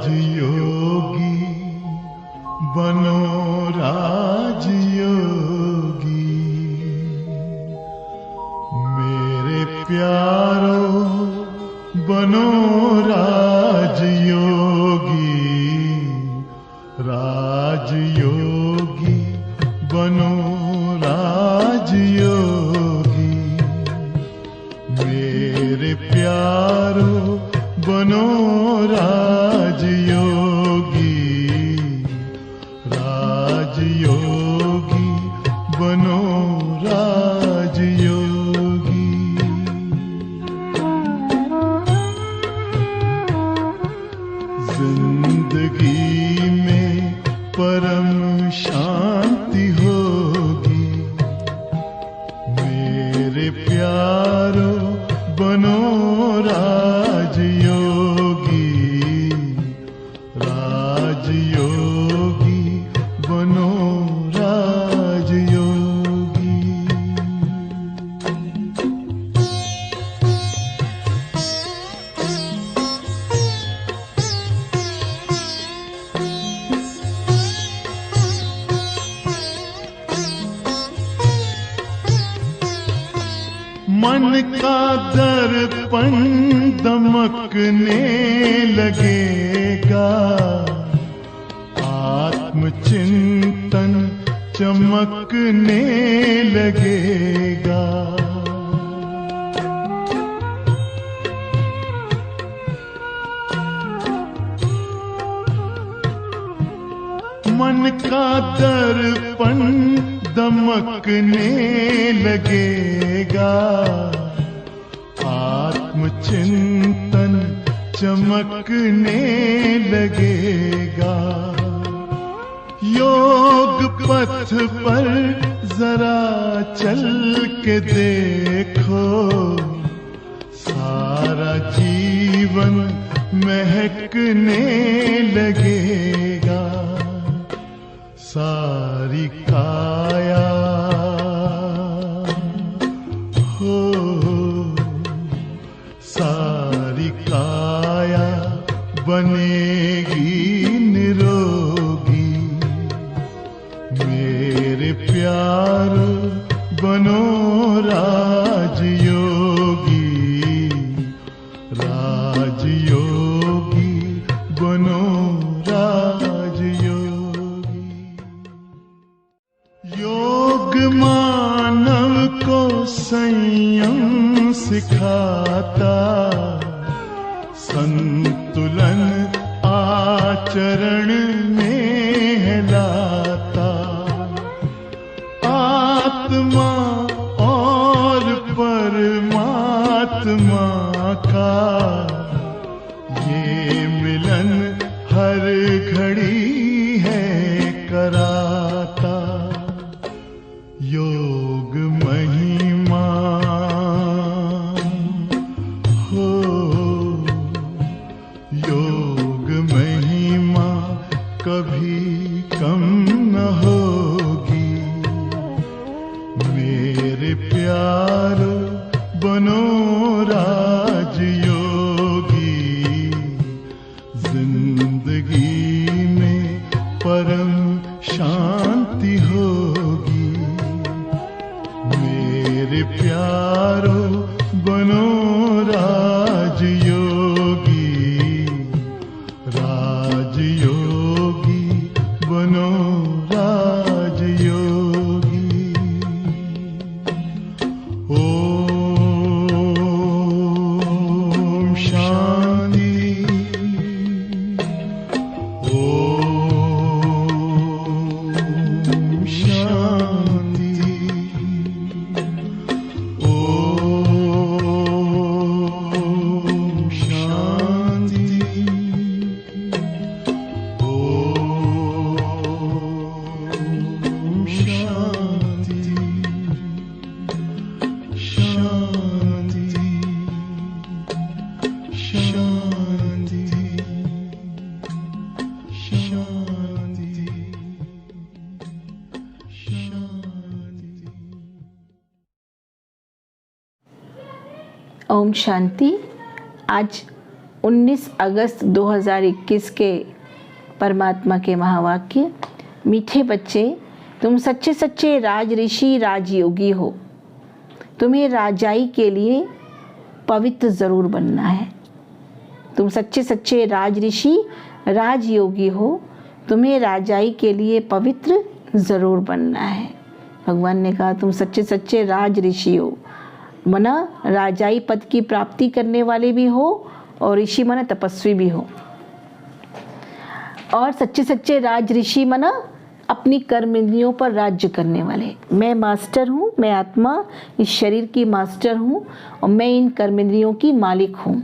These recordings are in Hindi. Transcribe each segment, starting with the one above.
राजयोगी बनो राजयोगी, मेरे प्यारो बनो राजयोगी, राजयोगी बनो राजयोगी, मेरे प्यारो बनो राजयोगी, राजयोगी बनो राजयोगी। जिंदगी में परम शांति होगी, मेरे प्यारो बनो राजयोगी, राजयोगी बनो राजयोगी। मन का दर्पण दमकने लगेगा, आत्मचिंतन चमकने लगेगा, मन का दर्पण दमकने लगेगा, आत्मचिंतन चमकने लगेगा। योग पथ पर जरा चल के देखो, सारा जीवन महकने लगेगा, सारी काया हो, सारी काया बनेगी निरोगी, मेरे प्यारो बनो राजयोगी, राजयोगी बनो राजयोगी। योग मानव को संयम सिखाता, संतुलन आचरण में लाता, आत्मा और परमात्मा का ये मिलन हर घड़ी है कराता। योग महिमा हो, योग महिमा कभी कम न होगी, मेरे प्यारो बनो राजयोगी, जिंदगी में परम शांति होगी, मेरे प्यारो बनो राजयोगी, राजयोगी बनो राजयोगी। ओम शांति, ओम शांति, ओम शांति, ओम शांति, शांति, शांति, शांति, शांति। ओम शांति। आज 19 अगस्त 2021 के परमात्मा के महावाक्य, मीठे बच्चे, तुम सच्चे सच्चे राज ऋषि राजयोगी हो। तुम्हें राजाई के लिए पवित्र ज़रूर बनना है। तुम सच्चे सच्चे राज ऋषि राजयोगी हो। तुम्हें राजाई के लिए पवित्र ज़रूर बनना है। भगवान ने कहा तुम सच्चे सच्चे राज ऋषि हो, मना राजाई पद की प्राप्ति करने वाले भी हो, और ऋषि मना तपस्वी भी हो। और सच्चे सच्चे राज ऋषि मना अपनी कर्म इंद्रियों पर राज्य करने वाले। मैं मास्टर हूँ, मैं आत्मा इस शरीर की मास्टर हूँ और मैं इन कर्म इंद्रियों की मालिक हूँ।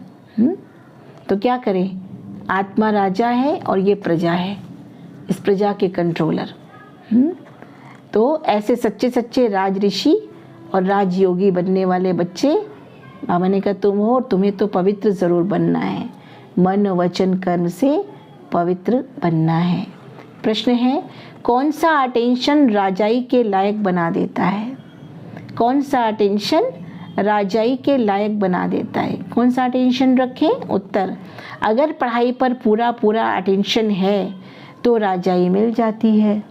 तो क्या करें, आत्मा राजा है और ये प्रजा है, इस प्रजा के कंट्रोलर। तो ऐसे सच्चे सच्चे राज ऋषि और राजयोगी बनने वाले बच्चे, बाबा ने कहा तुम हो, तुम्हें तो पवित्र ज़रूर बनना है। मन वचन कर्म से पवित्र बनना है। प्रश्न है, कौन सा अटेंशन राजाई के लायक बना देता है? कौन सा अटेंशन राजाई के लायक बना देता है? कौन सा अटेंशन रखें? उत्तर, अगर पढ़ाई पर पूरा पूरा अटेंशन है तो राजाई मिल जाती है।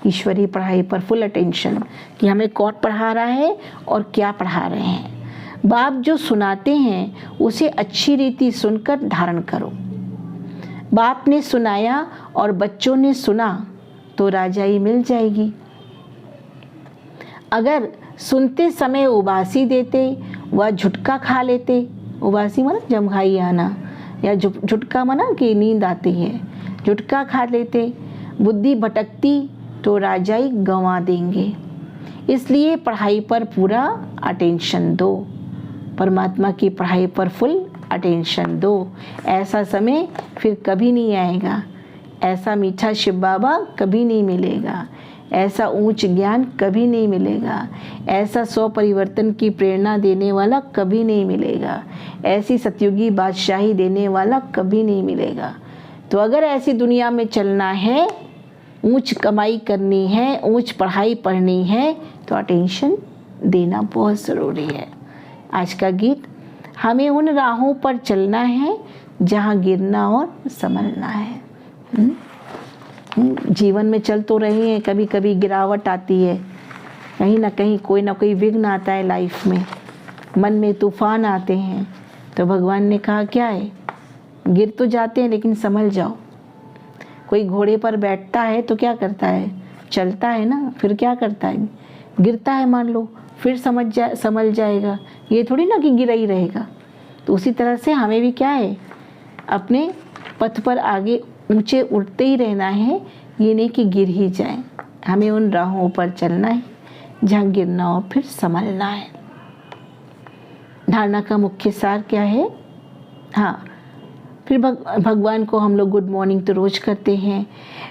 ईश्वरीय पढ़ाई पर फुल अटेंशन कि हमें कौन पढ़ा रहा है और क्या पढ़ा रहे हैं। बाप जो सुनाते हैं उसे अच्छी रीति सुनकर धारण करो। बाप ने सुनाया और बच्चों ने सुना तो राजाई मिल जाएगी। अगर सुनते समय उबासी देते व झुटका खा लेते, उबासी माना जमघाई आना, या झुटका माना कि नींद आती है, झुटका खा लेते, बुद्धि भटकती तो राजाई गंवा देंगे। इसलिए पढ़ाई पर पूरा अटेंशन दो, परमात्मा की पढ़ाई पर फुल अटेंशन दो। ऐसा समय फिर कभी नहीं आएगा, ऐसा मीठा शिव बाबा कभी नहीं मिलेगा, ऐसा ऊंच ज्ञान कभी नहीं मिलेगा, ऐसा स्व परिवर्तन की प्रेरणा देने वाला कभी नहीं मिलेगा, ऐसी सतयुगी बादशाही देने वाला कभी नहीं मिलेगा। तो अगर ऐसी दुनिया में चलना है, ऊंच कमाई करनी है, ऊंच पढ़ाई पढ़नी है, तो अटेंशन देना बहुत ज़रूरी है। आज का गीत, हमें उन राहों पर चलना है जहाँ गिरना और संभलना है। जीवन में चल तो रहे हैं, कभी कभी गिरावट आती है, कहीं ना कहीं कोई ना कोई विघ्न आता है लाइफ में, मन में तूफान आते हैं। तो भगवान ने कहा क्या है, गिर तो जाते हैं लेकिन संभल जाओ। कोई घोड़े पर बैठता है तो क्या करता है, चलता है ना, फिर क्या करता है, गिरता है मान लो, फिर संभल जाएगा, ये थोड़ी ना कि गिरा ही रहेगा। तो उसी तरह से हमें भी क्या है, अपने पथ पर आगे ऊंचे उठते ही रहना है, ये नहीं कि गिर ही जाए। हमें उन राहों पर चलना है जहाँ गिरना और फिर संभलना है। धारणा का मुख्य सार क्या है? हाँ, फिर भगवान को हम लोग गुड मॉर्निंग तो रोज करते हैं।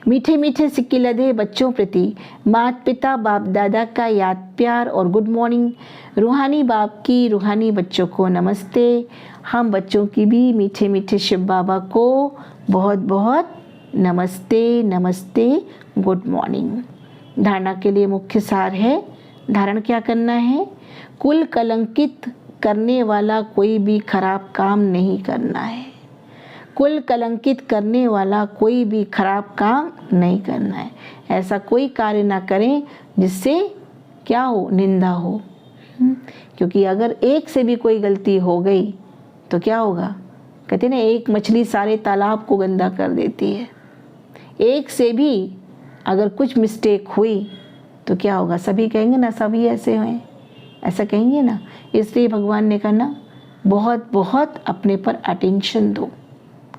मीठे मीठे सिक्के लदे बच्चों प्रति माता पिता बाप दादा का याद प्यार और गुड मॉर्निंग। रूहानी बाप की रूहानी बच्चों को नमस्ते। हम बच्चों की भी मीठे मीठे शिव बाबा को बहुत बहुत नमस्ते नमस्ते, गुड मॉर्निंग। धारणा के लिए मुख्य सार है, धारण क्या करना है, कुल कलंकित करने वाला कोई भी खराब काम नहीं करना है। कुल कलंकित करने वाला कोई भी खराब काम नहीं करना है। ऐसा कोई कार्य ना करें जिससे क्या हो, निंदा हो। क्योंकि अगर एक से भी कोई गलती हो गई तो क्या होगा, कहते ना एक मछली सारे तालाब को गंदा कर देती है। एक से भी अगर कुछ मिस्टेक हुई तो क्या होगा, सभी कहेंगे ना सभी ऐसे हैं, ऐसा कहेंगे ना। इसलिए भगवान ने कहा ना, बहुत बहुत अपने पर अटेंशन दो,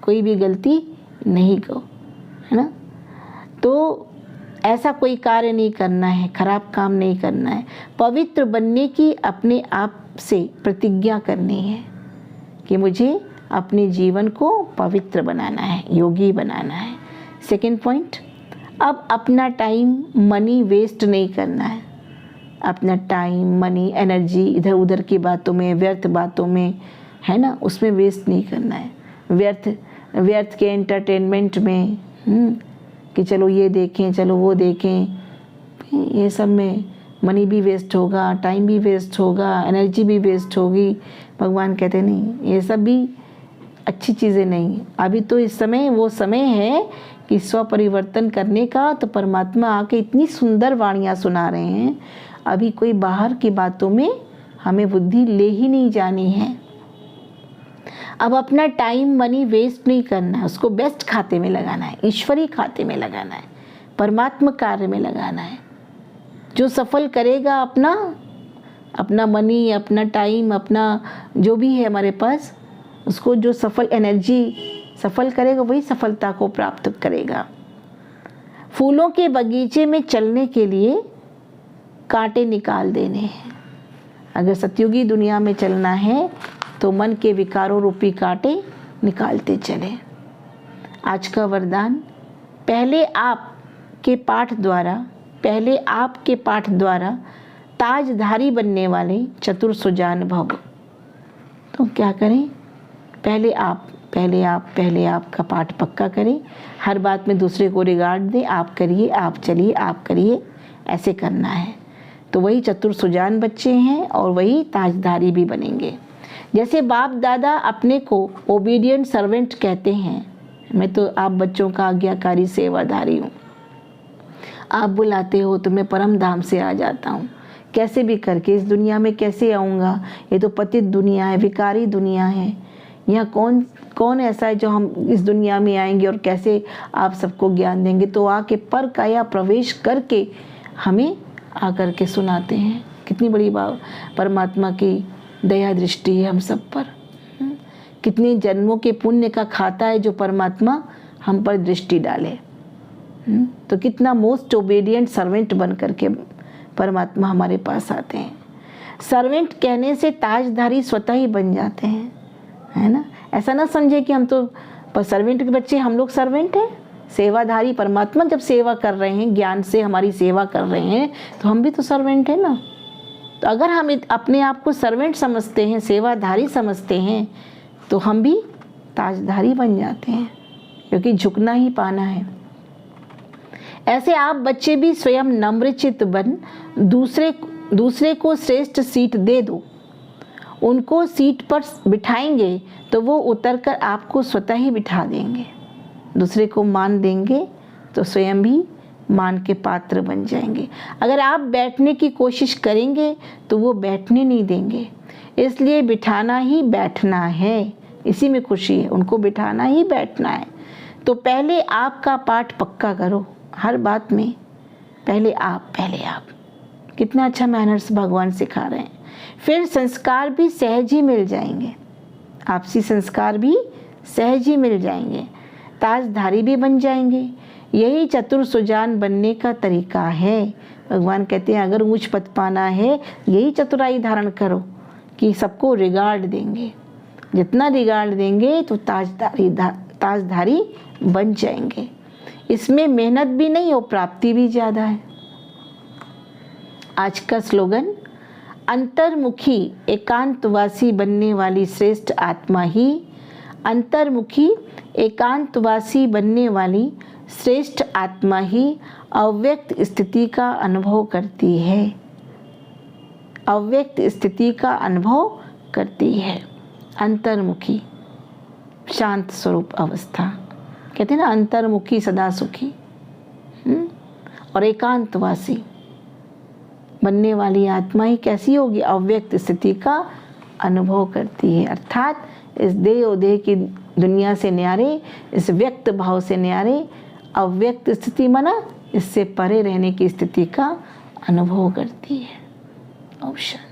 कोई भी गलती नहीं करो, है ना। तो ऐसा कोई कार्य नहीं करना है, खराब काम नहीं करना है। पवित्र बनने की अपने आप से प्रतिज्ञा करनी है कि मुझे अपने जीवन को पवित्र बनाना है, योगी बनाना है। सेकंड पॉइंट, अब अपना टाइम मनी वेस्ट नहीं करना है। अपना टाइम मनी एनर्जी इधर उधर की बातों में, व्यर्थ बातों में, है ना, उसमें वेस्ट नहीं करना है। व्यर्थ के एंटरटेनमेंट में कि चलो ये देखें, चलो वो देखें, ये सब में मनी भी वेस्ट होगा, टाइम भी वेस्ट होगा, एनर्जी भी वेस्ट होगी। भगवान कहते नहीं, ये सब भी अच्छी चीज़ें नहीं। अभी तो इस समय वो समय है कि स्व परिवर्तन करने का। तो परमात्मा आके इतनी सुंदर वाणियाँ सुना रहे हैं। अभी कोई बाहर की बातों में हमें बुद्धि ले ही नहीं जानी है। अब अपना टाइम मनी वेस्ट नहीं करना है, उसको बेस्ट खाते में लगाना है, ईश्वरीय खाते में लगाना है, परमात्मा कार्य में लगाना है। जो सफल करेगा अपना मनी, अपना टाइम, अपना जो भी है हमारे पास, उसको जो सफल एनर्जी सफल करेगा वही सफलता को प्राप्त करेगा। फूलों के बगीचे में चलने के लिए कांटे निकाल देने हैं। अगर सतयुगी दुनिया में चलना है तो मन के विकारों रूपी कांटे निकालते चलें। आज का वरदान, पहले आपके पाठ द्वारा ताजधारी बनने वाले चतुर सुजान भव। तो क्या करें? पहले आप का पाठ पक्का करें। हर बात में दूसरे को रिगार्ड दें, आप करिए, आप चलिए, आप करिए, ऐसे करना है। तो वही चतुर सुजान बच्चे हैं और वही ताजधारी भी बनेंगे। जैसे बाप दादा अपने को ओबीडियंट सर्वेंट कहते हैं, मैं तो आप बच्चों का आज्ञाकारी सेवाधारी हूँ। आप बुलाते हो तो मैं परम धाम से आ जाता हूँ। कैसे भी करके इस दुनिया में कैसे आऊँगा? ये तो पतित दुनिया है, विकारी दुनिया है। यहाँ कौन ऐसा है जो हम इस दुनिया में आएंगे और कैसे आप सबको ज्ञान देंगे? तो आके पर काया प्रवेश करके हमें आकर के सुनाते हैं। कितनी बड़ी बात, परमात्मा की दया दृष्टि है हम सब पर। कितने जन्मों के पुण्य का खाता है जो परमात्मा हम पर दृष्टि डाले। तो कितना मोस्ट ओबीडियंट सर्वेंट बन करके परमात्मा हमारे पास आते हैं। सर्वेंट कहने से ताजधारी स्वतः ही बन जाते हैं, है ना। ऐसा ना समझे कि हम तो सर्वेंट के बच्चे, हम लोग सर्वेंट हैं। सेवाधारी परमात्मा जब सेवा कर रहे हैं, ज्ञान से हमारी सेवा कर रहे हैं, तो हम भी तो सर्वेंट हैं ना। तो अगर हम अपने आप को सर्वेंट समझते हैं, सेवाधारी समझते हैं, तो हम भी ताजधारी बन जाते हैं, क्योंकि झुकना ही पाना है। ऐसे आप बच्चे भी स्वयं नम्रचित्त बन दूसरे को श्रेष्ठ सीट दे दो। उनको सीट पर बिठाएंगे तो वो उतरकर आपको स्वतः ही बिठा देंगे। दूसरे को मान देंगे तो स्वयं भी मान के पात्र बन जाएंगे। अगर आप बैठने की कोशिश करेंगे तो वो बैठने नहीं देंगे। इसलिए बिठाना ही बैठना है, इसी में खुशी है। उनको बिठाना ही बैठना है। तो पहले आपका पाठ पक्का करो। हर बात में पहले आप। कितना अच्छा मैनर्स भगवान सिखा रहे हैं। फिर संस्कार भी सहज ही मिल जाएंगे। आपसी संस्कार भी सहज ही मिल जाएंगे। ताजधारी भी बन जाएंगे। यही चतुर सुजान बनने का तरीका है। भगवान कहते हैं अगर ऊंच पद पाना है, यही चतुराई धारण करो कि सबको रिगार्ड देंगे। जितना रिगार्ड देंगे तो ताजधारी बन जाएंगे। इसमें मेहनत भी नहीं और प्राप्ति भी ज़्यादा है। आज का स्लोगन, अंतर्मुखी एकांतवासी बनने वाली श्रेष्ठ आत्मा ही, अंतर्मुखी एकांतवासी बनने वाली श्रेष्ठ आत्मा ही अव्यक्त स्थिति का अनुभव करती है। अव्यक्त स्थिति का अनुभव करती है। अंतर्मुखी शांत स्वरूप अवस्था, कहते हैं ना, अंतर्मुखी सदा सुखी। और एकांतवासी बनने वाली आत्मा ही कैसी होगी? अव्यक्त स्थिति का अनुभव करती है। अर्थात इस देह और देह की दुनिया से न्यारे, इस व्यक्त भाव से न्यारे अव्यक्त स्थिति माना इससे परे रहने की स्थिति का अनुभव करती है। ओम शांति।